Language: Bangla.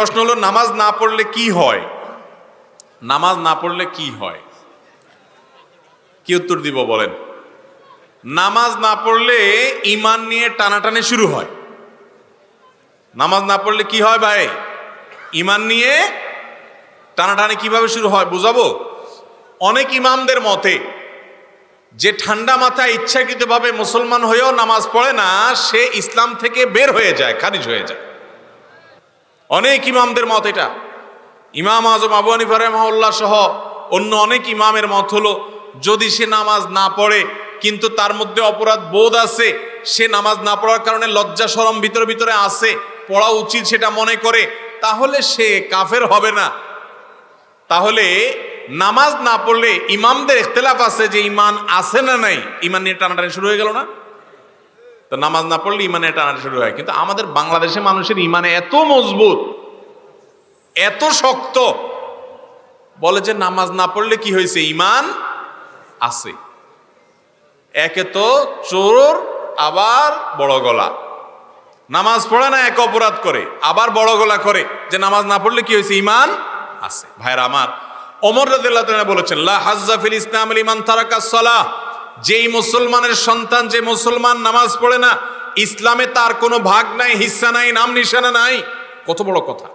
প্রশ্ন হলো নামাজ না পড়লে কি হয়? নামাজ না পড়লে কি হয়, কি উত্তর দিব বলেন? নামাজ না পড়লে ঈমান নিয়ে টানাটানি শুরু হয়। নামাজ না পড়লে কি হয় ভাই? ঈমান নিয়ে টানাটানি কিভাবে শুরু হয় বুঝাবো। অনেক ইমামদের মতে যে ঠান্ডা মাথায় ইচ্ছাকৃতভাবে মুসলমান হয়েও নামাজ পড়ে না, সে ইসলাম থেকে বের হয়ে যায়, খারিজ হয়ে যায়। অনেক ইমামদের মত এটা। ইমাম আজম আবু হানিফা রাহিমাহুল্লাহ সহ অন্য অনেক ইমামের মত হলো, যদি সে নামাজ না পড়ে কিন্তু তার মধ্যে অপরাধ বোধ আছে, সে নামাজ না পড়ার কারণে লজ্জা শরম ভিতরে ভিতরে আছে, পড়া উচিত সেটা মনে করে, তাহলে সে কাফের হবে না। তাহলে নামাজ না পড়লে ইমামদের ইখতিলাফ আছে যে ঈমান আছে না নাই, ঈমান নিয়ে টানাটানি শুরু হয়ে গেল না? তো নামাজ না পড়লে ঈমান নিয়ে টানাটানি শুরু হয়। কিন্তু আমাদের বাংলাদেশের মানুষের ঈমান এত মজবুত, এত শক্ত, বলে যে নামাজ না পড়লে কি হয়েছে, ঈমান আছে। একে তো চোর, আবার বড় গলা, নামাজ পড়ে না এক অপরাধ করে, আবার বড় গলা করে যে নামাজ না পড়লে কি হয়েছে, ঈমান আছে। ভাইরা আমার, ওমর রাদিয়াল্লাহু তাআলা বলেছেন, লা হাজ্জা ফিল ইসলাম লিমান তারাকাস সালাহ, যেই মুসলমানের সন্তান, যে মুসলমান নামাজ পড়ে না, ইসলামে তার কোনো ভাগ নাই, হিস্সা নাই, নাম নিশানা নাই। কত বড় কথা।